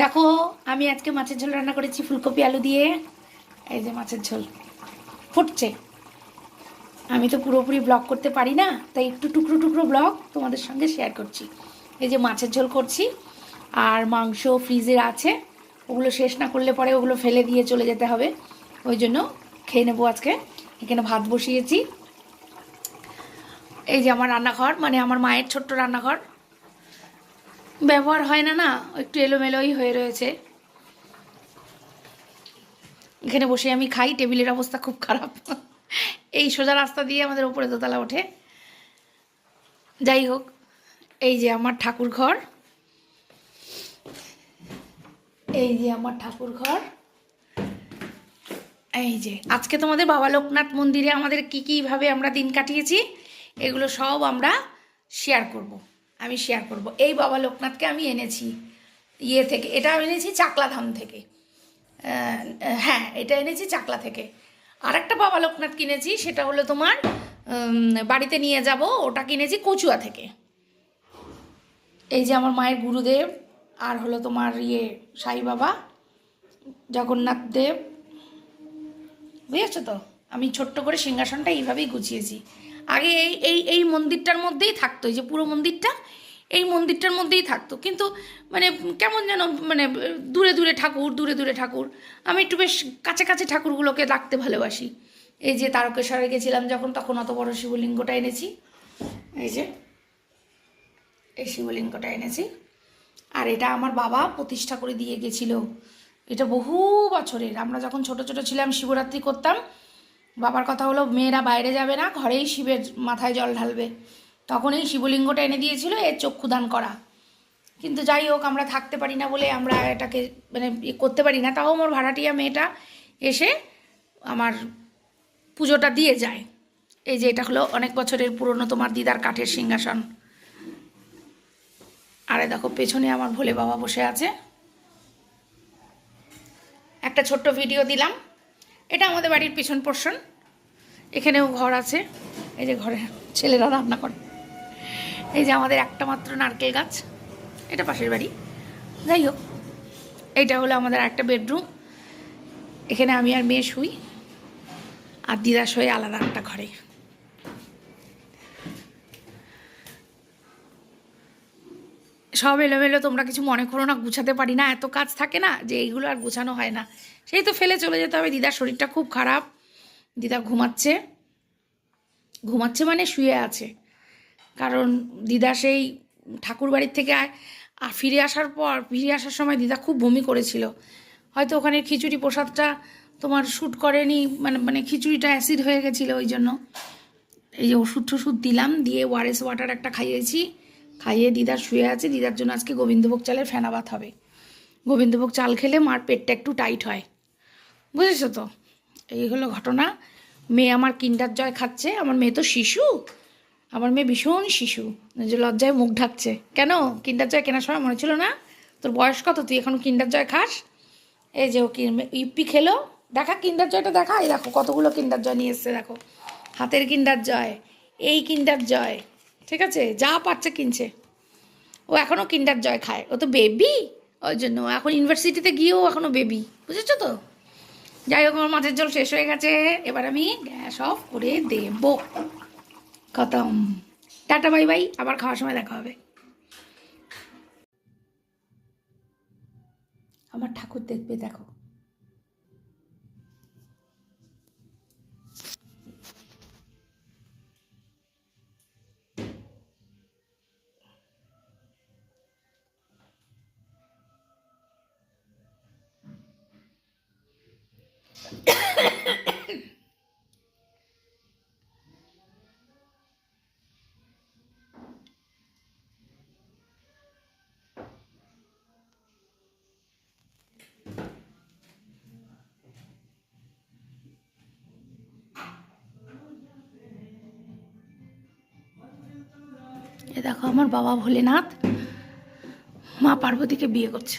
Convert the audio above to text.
দেখো আমি আজকে মাছের ঝোল রান্না করেছি ফুলকপি আলু দিয়ে। এই যে মাছের ঝোল ফুটছে। আমি তো পুরোপুরি ব্লগ করতে পারি না, তাই একটু টুকরো টুকরো ব্লগ তোমাদের সঙ্গে শেয়ার করছি। এই যে মাছের ঝোল করছি, আর মাংস ফ্রিজে আছে, ওগুলো শেষ না করলে পরে ওগুলো ফেলে দিয়ে চলে যেতে হবে, ওই জন্য খেয়ে নেবো আজকে। এখানে ভাত বসিয়েছি। এই যে আমার রান্নাঘর, মানে আমার মায়ের ছোট্ট রান্নাঘর, ব্যবহার হয় না, না একটু এলোমেলোই হয়ে রয়েছে। এখানে বসে আমি খাই, টেবিলের অবস্থা খুব খারাপ। এই সোজা রাস্তা দিয়ে আমাদের উপরে দোতলা ওঠে। যাই হোক, এই যে আমার ঠাকুর ঘর, এই যে আমার ঠাকুর ঘর। এই যে আজকে তোমাদের বাবা লোকনাথ মন্দিরে আমাদের কীভাবে আমরা দিন কাটিয়েছি, এগুলো সব আমরা শেয়ার করব। আমি শেয়ার করব। এই বাবা লোকনাথকে আমি এনেছি ইয়ে থেকে, এটা এনেছি চাকলাধাম থেকে। হ্যাঁ, এটা এনেছি চাকলা থেকে। আর একটা বাবা লোকনাথ কিনেছি, সেটা হলো তোমার বাড়িতে নিয়ে যাব, ওটা কিনেছি কচুয়া থেকে। এই যে আমার মায়ের গুরুদেব, আর হলো তোমার সাই বাবা, জগন্নাথ দেব, বুঝেছো তো। আমি ছোট্ট করে সিংহাসনটা এইভাবেই গুছিয়েছি। আগে এই এই এই মন্দিরটার মধ্যেই থাকতো, এই যে পুরো মন্দিরটা এই মন্দিরটার মধ্যেই থাকতো, কিন্তু মানে কেমন যেন মানে দূরে দূরে ঠাকুর, দূরে দূরে ঠাকুর। আমি একটু বেশ কাছে কাছে ঠাকুরগুলোকে রাখতে ভালোবাসি। এই যে তারকেশ্বরে গেছিলাম যখন, তখন অত বড় শিবলিঙ্গটা এনেছি। এই যে এই শিবলিঙ্গটা এনেছি। আর এটা আমার বাবা প্রতিষ্ঠা করে দিয়ে গেছিল। এটা বহু বছরের, আমরা যখন ছোট ছোট ছিলাম শিবরাত্রি করতাম, বাবার কথা হলো মেয়েরা বাইরে যাবে না, ঘরেই শিবের মাথায় জল ঢালবে, তখন এই শিবলিঙ্গটা এনে দিয়েছিল এর চক্ষুদান করা। কিন্তু যাই হোক, আমরা থাকতে পারি না বলে আমরা এটাকে মানে করতে পারি না। তাও আমার ভাড়াটিয়া মেয়েটা এসে আমার পুজোটা দিয়ে যায়। এই যে এটা হলো অনেক বছরের পুরনো তোমার দিদার কাঠের সিংহাসন। আরে দেখো পেছনে আমার ভোলে বাবা বসে আছে। একটা ছোট্ট ভিডিও দিলাম। এটা আমাদের বাড়ির পেছন পোর্শন। এখানেও ঘর আছে, এই যে ঘরে ছেলেরা রান্না করে। এই যে আমাদের একটা মাত্র নারকেল গাছ, এটা পাশের বাড়ি। যাই হোক, এইটা হলো আমাদের একটা বেডরুম। এখানে আমি আর মেয়ে শুই, আর দিদা শোয় আলাদা একটা ঘরে। সব এলোমেলো, তোমরা কিছু মনে করো না, গুছাতে পারি না, এত কাজ থাকে না যে এইগুলো আর গুছানো হয় না, সেই তো ফেলে চলে যেতে হবে। দিদার শরীরটা খুব খারাপ, দিদা ঘুমাচ্ছে। ঘুমাচ্ছে মানে শুয়ে আছে, কারণ দিদা সেই ঠাকুর বাড়ির থেকে ফিরে আসার সময় দিদা খুব বমি করেছিল। হয়তো ওখানে খিচুড়ি প্রসাদটা তোমার শ্যুট করেনি, মানে খিচুড়িটা অ্যাসিড হয়ে গেছিলো, ওই জন্য এই যে ওষুধ টষুধ দিলাম, দিয়ে ওআরএস ওয়াটার একটা খাইয়েছি, খাইয়ে দিদার শুয়ে আছে। দিদার জন্য আজকে গোবিন্দভোগ চালের ফেনা ভাত হবে। গোবিন্দভোগ চাল খেলে মার পেটটা একটু টাইট হয়, বুঝেছো তো। এই হলো ঘটনা। মেয়ে আমার কিন্ডার জয় খাচ্ছে। আমার মেয়ে তো শিশু, আমার মেয়ে ভীষণ শিশু, যে লজ্জায় মুখ ঢাকছে। কেন, কিন্ডার জয় কেনার সময় মনে ছিল না? তোর বয়স কত, তুই এখন কিন্ডার জয় খাস? এই যে ও ইপ্পি খেলো, দেখা কিন্ডার জয়টা দেখা। এই দেখো কতগুলো কিন্ডার জয় নিয়ে এসছে, দেখো হাতের কিন্ডার জয়, এই কিন্ডার জয়, ঠিক আছে, যা পারছে কিনছে। ও এখনও কিন্ডার জয় খায়, ও তো বেবি, ওই জন্য এখন ইউনিভার্সিটিতে গিয়েও এখনও বেবি, বুঝেছো তো। যাই হোক, আমার মাছের জল শেষ হয়ে গেছে, এবার আমি গ্যাস অফ করে দেব। খতম। টাটা বাই বাই, আবার খাওয়ার সময় দেখা হবে। আমার ঠাকুর দেখবে, দেখো। এ দেখো আমার বাবা ভোলেনাথ মা পার্বতীকে বিয়ে করছে।